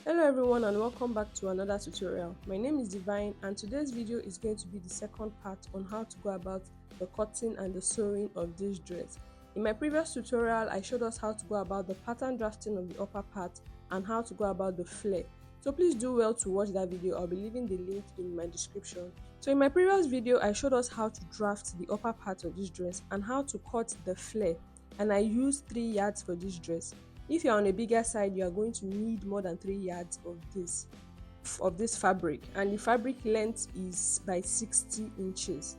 Hello everyone and welcome back to another tutorial. My name is Divine and today's video is going to be the second part on how to go about the cutting and the sewing of this dress. In my previous tutorial, I showed us how to go about the pattern drafting of the upper part and how to go about the flare. So please do well to watch that video. I'll be leaving the link in my description. So in my previous video, I showed us how to draft the upper part of this dress and how to cut the flare, and I used 3 yards for this dress. If you're on a bigger side, you are going to need more than 3 yards of this fabric, and the fabric length is by 60 inches.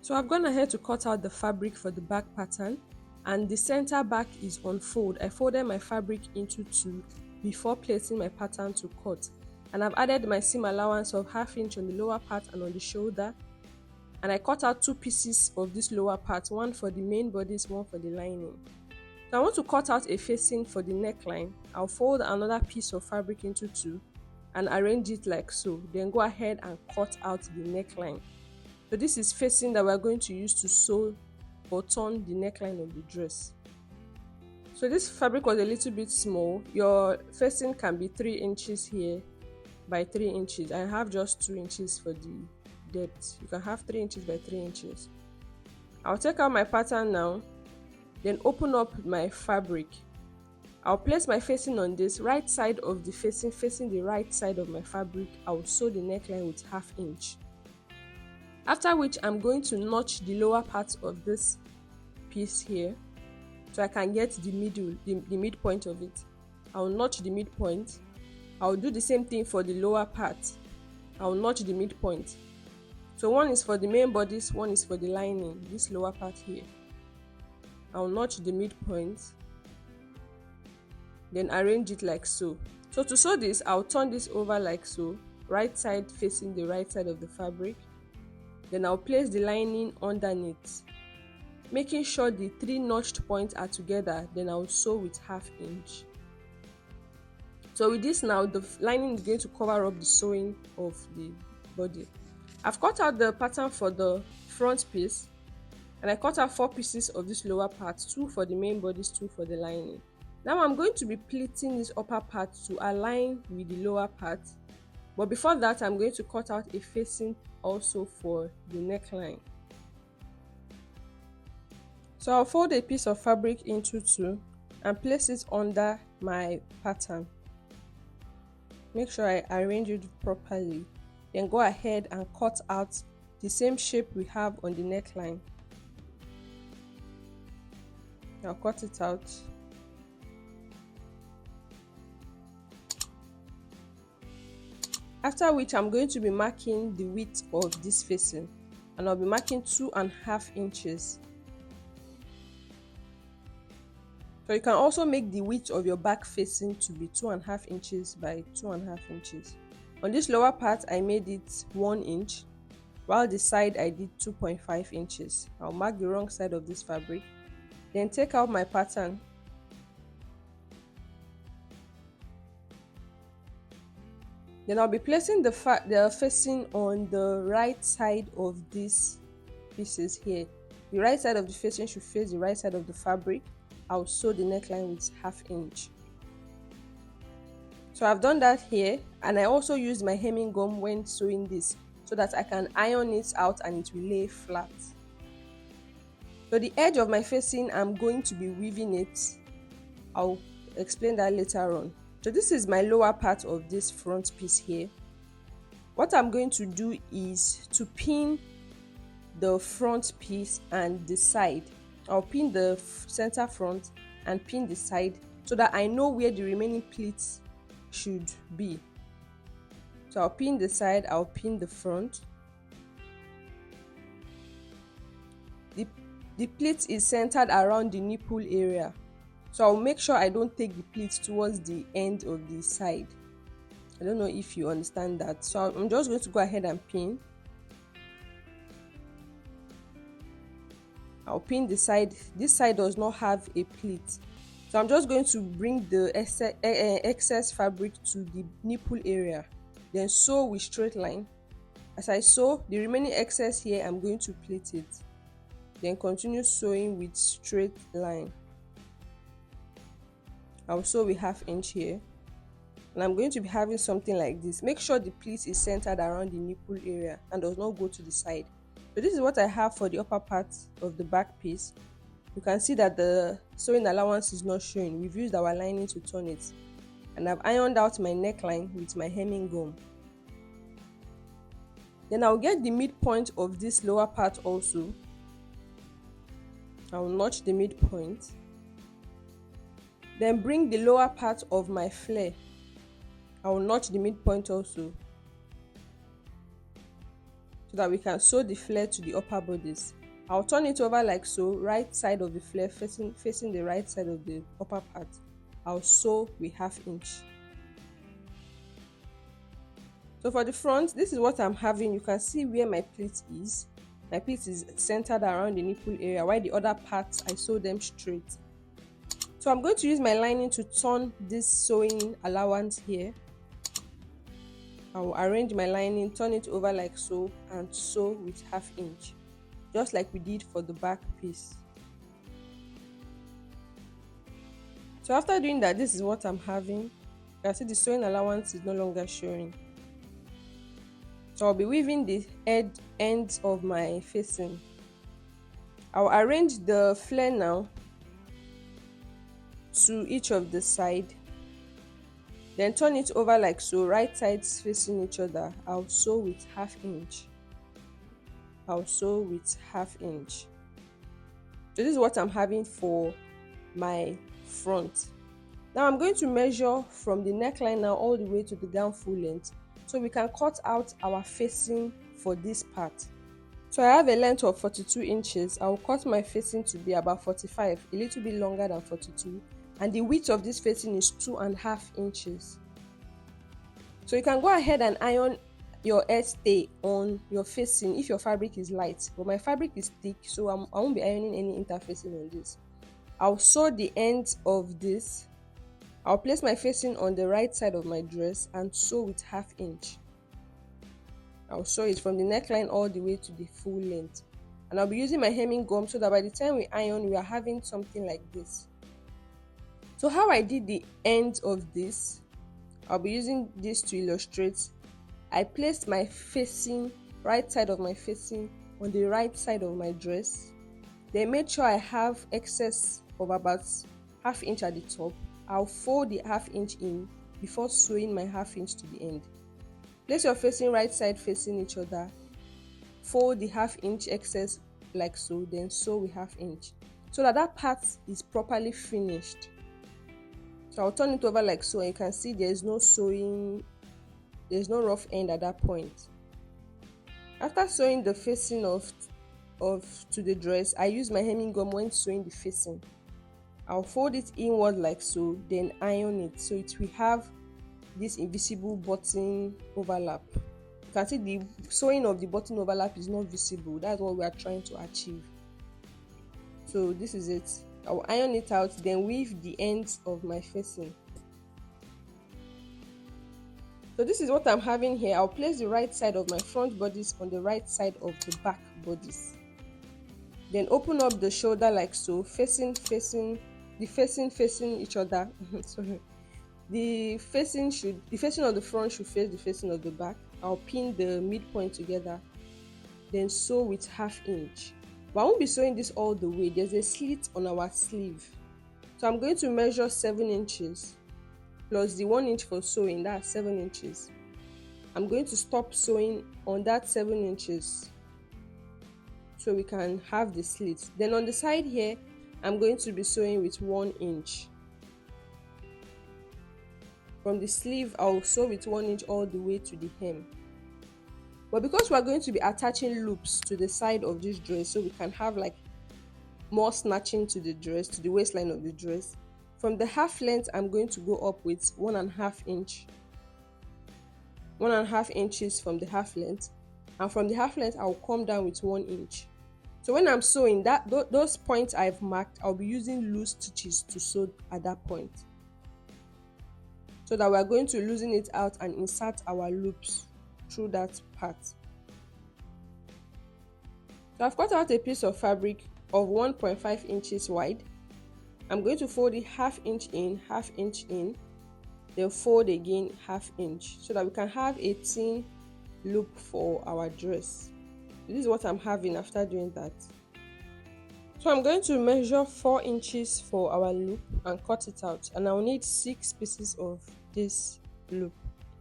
So I've gone ahead to cut out the fabric for the back pattern, and the center back is on fold. I folded my fabric into 2 before placing my pattern to cut, and I've added my seam allowance of 1/2 inch on the lower part and on the shoulder, and I cut out 2 pieces of this lower part, one for the main bodice, one for the lining. So I want to cut out a facing for the neckline. I'll fold another piece of fabric into 2 and arrange it like so. Then go ahead and cut out the neckline. So this is facing that we're going to use to sew or turn the neckline of the dress. So this fabric was a little bit small. Your facing can be 3 inches here by 3 inches. I have just 2 inches for the depth. You can have 3 inches by 3 inches. I'll take out my pattern now. Then open up my fabric. I'll place my facing on this right side of the facing the right side of my fabric. I'll sew the neckline with 1/2 inch. After which I'm going to notch the lower part of this piece here so I can get the midpoint of it. I'll notch the midpoint. I'll do the same thing for the lower part. I'll notch the midpoint. So one is for the main bodice, one is for the lining, this lower part here. I'll notch the midpoint, then arrange it like so. So to sew this, I'll turn this over like so, right side facing the right side of the fabric. Then I'll place the lining underneath, making sure the 3 notched points are together. Then I'll sew with 1/2 inch. So with this now, the lining is going to cover up the sewing of the body. I've cut out the pattern for the front piece, and I cut out 4 pieces of this lower part, 2 for the main bodice, 2 for the lining. Now I'm going to be pleating this upper part to align with the lower part, but before that I'm going to cut out a facing also for the neckline. So I'll fold a piece of fabric into 2 and place it under my pattern. Make sure I arrange it properly, then go ahead and cut out the same shape we have on the neckline. I'll cut it out. After which I'm going to be marking the width of this facing, and I'll be marking 2.5 inches. So you can also make the width of your back facing to be 2.5 inches by 2.5 inches. On this lower part I made it 1 inch, while the side I did 2.5 inches. I'll mark the wrong side of this fabric. Then take out my pattern. Then I'll be placing the facing on the right side of these pieces here. The right side of the facing should face the right side of the fabric. I'll sew the neckline with 1/2 inch. So I've done that here, and I also used my hemming gum when sewing this so that I can iron it out and it will lay flat. So the edge of my facing, I'm going to be weaving it. I'll explain that later on. So this is my lower part of this front piece here. What I'm going to do is to pin the front piece and the side. I'll pin the center front and pin the side so that I know where the remaining pleats should be. So I'll pin the side, I'll pin the front. The pleat is centered around the nipple area, so I'll make sure I don't take the pleat towards the end of the side. I don't know if you understand that. So I'm just going to go ahead and pin. I'll pin the side. This side does not have a pleat, so I'm just going to bring the excess fabric to the nipple area, then sew with straight line. As I sew, the remaining excess here, I'm going to pleat it. Then continue sewing with straight line. I'll sew with 1/2 inch here. And I'm going to be having something like this. Make sure the pleat is centered around the nipple area and does not go to the side. So this is what I have for the upper part of the back piece. You can see that the sewing allowance is not showing. We've used our lining to turn it. And I've ironed out my neckline with my hemming gum. Then I'll get the midpoint of this lower part also. I'll notch the midpoint. Then bring the lower part of my flare. I'll notch the midpoint also, so that we can sew the flare to the upper bodice. I'll turn it over like so, right side of the flare facing the right side of the upper part. I'll sew with 1/2 inch. So for the front, this is what I'm having. You can see where my pleat is. My pleat is centered around the nipple area, while the other parts I sew them straight. So I'm going to use my lining to turn this sewing allowance here. I will arrange my lining, turn it over like so, and sew with 1/2 inch, just like we did for the back piece. So after doing that, this is what I'm having. You can see the sewing allowance is no longer showing. So I'll be weaving the ends of my facing. I'll arrange the flare now to each of the side, then turn it over like so, right sides facing each other. I'll sew with 1/2 inch. I'll sew with 1/2 inch. So this is what I'm having for my front. Now I'm going to measure from the neckline now all the way to the gown full length, so we can cut out our facing for this part. So I have a length of 42 inches. I will cut my facing to be about 45, a little bit longer than 42, and the width of this facing is 2.5 inches. So you can go ahead and iron your hair stay on your facing if your fabric is light, but my fabric is thick, so I won't be ironing any interfacing on this. I'll sew the ends of this. I'll place my facing on the right side of my dress and sew with 1/2 inch. I'll sew it from the neckline all the way to the full length, and I'll be using my hemming gum so that by the time we iron, we are having something like this. So how I did the end of this, I'll be using this to illustrate. I placed my facing, right side of my facing, on the right side of my dress. Then made sure I have excess of about 1/2 inch at the top. I'll fold the 1/2 inch in before sewing my 1/2 inch to the end. Place your facing right side facing each other. Fold the 1/2 inch excess like so, then sew with 1/2 inch, so that part is properly finished. So I'll turn it over like so, and you can see there's no sewing, there's no rough end at that point. After sewing the facing of to the dress, I use my hemming gum when sewing the facing. I'll fold it inward like so, then iron it so it will have this invisible button overlap. You can see the sewing of the button overlap is not visible. That's what we are trying to achieve. So this is it. I'll iron it out, then weave the ends of my facing. So this is what I'm having here. I'll place the right side of my front bodice on the right side of the back bodice. Then open up the shoulder like so, facing each other. Sorry. The facing of the front should face the facing of the back. I'll pin the midpoint together, then sew with 1/2 inch. But I won't be sewing this all the way. There's a slit on our sleeve, so I'm going to measure 7 inches plus the 1 inch for sewing. That's 7 inches. I'm going to stop sewing on that 7 inches so we can have the slit. Then on the side here, I'm going to be sewing with 1 inch. From the sleeve, I'll sew with 1 inch all the way to the hem. But because we're going to be attaching loops to the side of this dress, so we can have like more snatching to the dress, to the waistline of the dress, from the half length, I'm going to go up with 1.5 inch. 1.5 inches from the half length, and from the half length, I'll come down with 1 inch. So when I'm sewing those points I've marked, I'll be using loose stitches to sew at that point, so that we're going to loosen it out and insert our loops through that part. So I've cut out a piece of fabric of 1.5 inches wide. I'm going to fold it 1/2 inch in, 1/2 inch in, then fold again ½ inch so that we can have a thin loop for our dress. This is what I'm having after doing that. So I'm going to measure 4 inches for our loop and cut it out, and I'll need 6 pieces of this loop,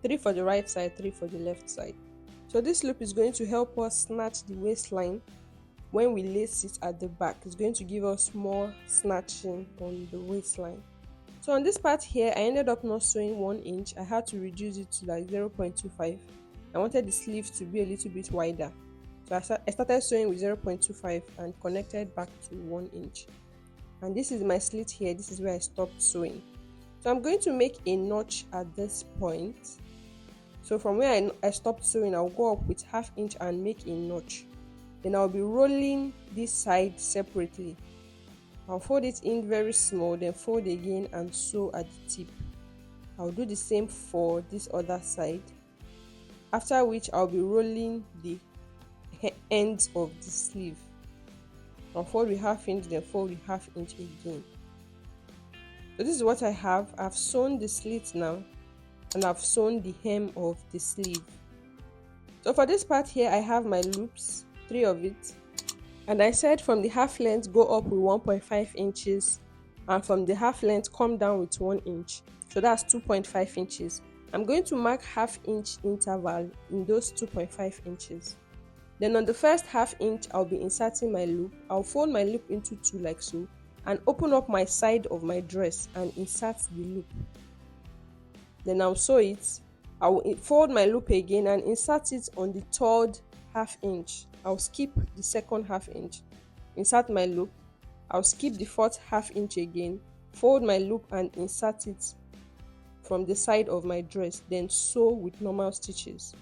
3 for the right side, 3 for the left side. So this loop is going to help us snatch the waistline when we lace it at the back. It's going to give us more snatching on the waistline. So on this part here, I ended up not sewing 1 inch. I had to reduce it to like 0.25. I wanted the sleeve to be a little bit wider. So I started sewing with 0.25 and connected back to 1 inch. And this is my slit here. This is where I stopped sewing. So I'm going to make a notch at this point. So from where I stopped sewing, I'll go up with ½ inch and make a notch. Then I'll be rolling this side separately. I'll fold it in very small, then fold again and sew at the tip. I'll do the same for this other side. After which I'll be rolling the ends of the sleeve. I'll fold with ½ inch, then fold with ½ inch again. So this is what I have. I've sewn the slit now, and I've sewn the hem of the sleeve. So for this part here, I have my loops, 3 of it, and I said from the half length go up with 1.5 inches, and from the half length come down with 1 inch. So that's 2.5 inches. I'm going to mark ½ inch interval in those 2.5 inches. Then on the first ½ inch, I'll be inserting my loop. I'll fold my loop into 2 like so, and open up my side of my dress and insert the loop. Then I'll sew it. I'll fold my loop again and insert it on the third ½ inch. I'll skip the second ½ inch, insert my loop. I'll skip the fourth ½ inch again, fold my loop and insert it from the side of my dress, then sew with normal stitches.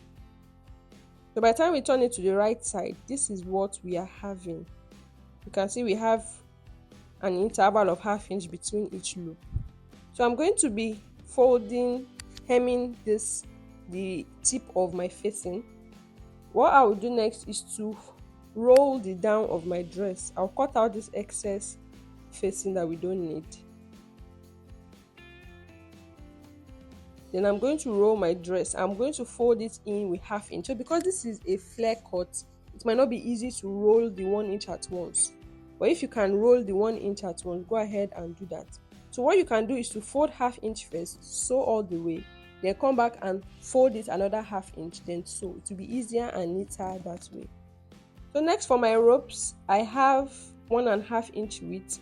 So by the time we turn it to the right side, this is what we are having. You can see we have an interval of ½ inch between each loop. So I'm going to be hemming the tip of my facing. What I will do next is to roll the down of my dress. I'll cut out this excess facing that we don't need. Then I'm going to roll my dress. I'm going to fold it in with ½ inch. So because this is a flare cut, it might not be easy to roll the 1 inch at once. But if you can roll the 1 inch at once, go ahead and do that. So what you can do is to fold ½ inch first, sew all the way, then come back and fold it another ½ inch, then sew. It will be easier and neater that way. So next for my ropes, I have 1.5 inch width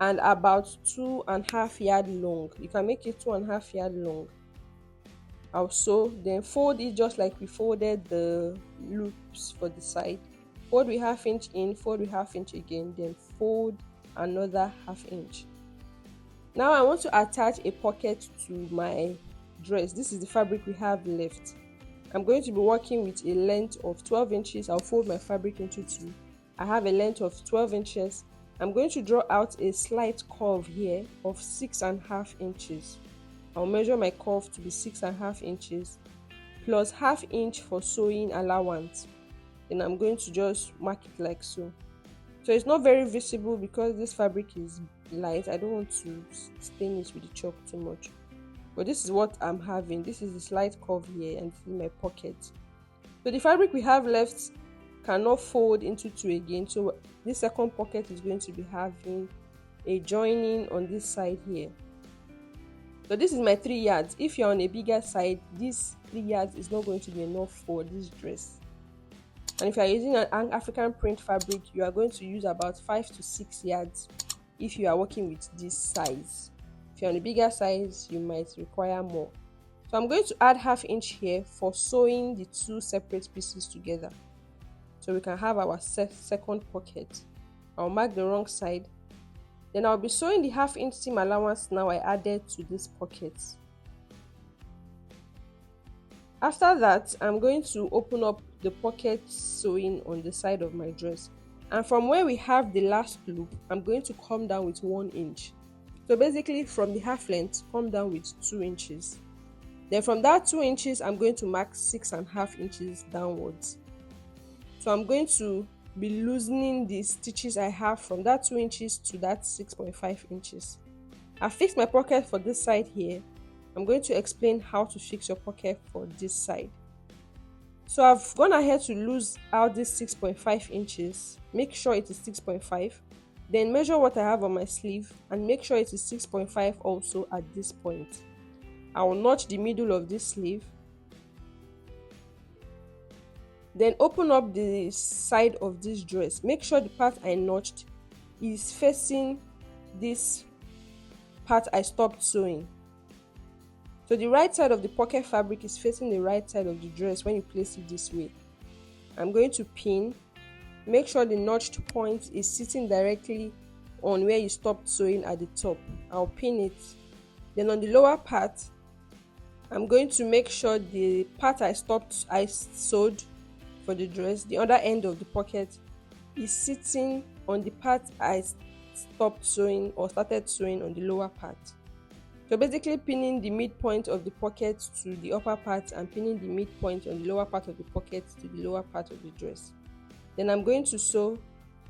and about 2.5 yard long. You can make it 2.5 yard long. I'll sew, then fold it just like we folded the loops for the side. Fold with ½ inch in, fold with ½ inch again, then fold another ½ inch. Now I want to attach a pocket to my dress. This is the fabric we have left. I'm going to be working with a length of 12 inches. I'll fold my fabric into 2. I have a length of 12 inches. I'm going to draw out a slight curve here of 6.5 inches. I'll measure my curve to be 6.5 inches plus ½ inch for sewing allowance. Then I'm going to just mark it like so. So it's not very visible because this fabric is light. I don't want to stain it with the chalk too much. But this is what I'm having. This is the slight curve here, and this is my pocket. So the fabric we have left cannot fold into 2 again. So this second pocket is going to be having a joining on this side here. So this is my 3 yards. If you're on a bigger side, this 3 yards is not going to be enough for this dress. And if you're using an African print fabric, you are going to use about 5 to 6 yards if you are working with this size. If you're on a bigger size, you might require more. So I'm going to add ½ inch here for sewing the 2 separate pieces together, so we can have our second pocket. I'll mark the wrong side. Then I'll be sewing the ½ inch seam allowance now I added to this pocket. After that, I'm going to open up the pocket sewing on the side of my dress. And from where we have the last loop, I'm going to come down with 1 inch. So basically from the half length, come down with 2 inches. Then from that 2 inches, I'm going to mark 6.5 inches downwards. So I'm going to be loosening the stitches I have from that 2 inches to that 6.5 inches. I fixed my pocket for this side here. I'm going to explain how to fix your pocket for this side. So I've gone ahead to lose out this 6.5 inches. Make sure it is 6.5. Then measure what I have on my sleeve and make sure it is 6.5 also at this point. I will notch the middle of this sleeve. Then open up the side of this dress. Make sure the part I notched is facing this part I stopped sewing. So the right side of the pocket fabric is facing the right side of the dress when you place it this way. I'm going to pin. Make sure the notched point is sitting directly on where you stopped sewing at the top. I'll pin it. Then on the lower part, I'm going to make sure the part I sewed for the dress, the other end of the pocket, is sitting on the part I stopped sewing or started sewing on the lower part. So basically pinning the midpoint of the pocket to the upper part and pinning the midpoint on the lower part of the pocket to the lower part of the dress. Then I'm going to sew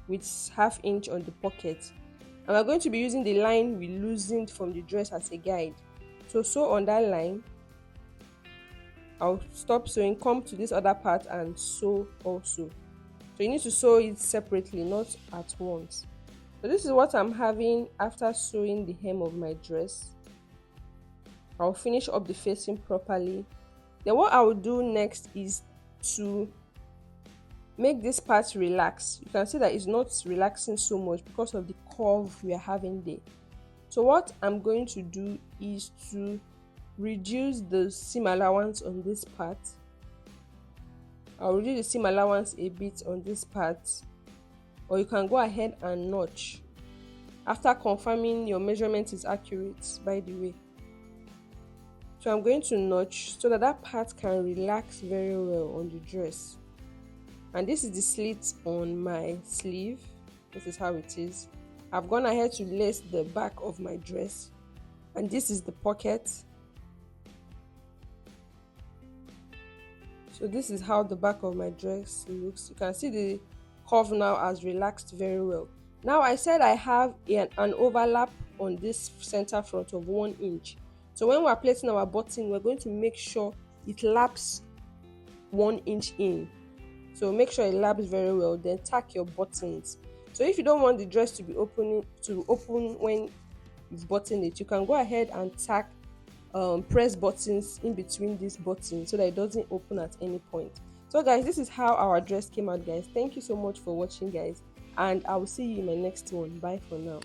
with 1/2 inch on the pocket. And we're going to be using the line we loosened from the dress as a guide. So sew on that line. I'll stop sewing, come to this other part and sew also. So you need to sew it separately, not at once. So this is what I'm having after sewing the hem of my dress. I'll finish up the facing properly. Then what I will do next is to make this part relax. You can see that it's not relaxing so much because of the curve we are having there. So what I'm going to do is to reduce the seam allowance on this part. I'll reduce the seam allowance a bit on this part, or you can go ahead and notch after confirming your measurement is accurate, by the way. So I'm going to notch so that that part can relax very well on the dress. And this is the slit on my sleeve. This is how it is. I've gone ahead to lace the back of my dress, and this is the pocket. So this is how the back of my dress looks. You can see the curve now has relaxed very well. Now I said I have an overlap on this center front of 1 inch. So when we're placing our button, we're going to make sure it laps 1 inch in. So make sure it laps very well, then tack your buttons. So if you don't want the dress to be open when you've buttoned it, you can go ahead and tack press buttons in between these buttons so that it doesn't open at any point. So guys, this is how our dress came out, guys. Thank you so much for watching, guys, and I will see you in my next one. Bye for now.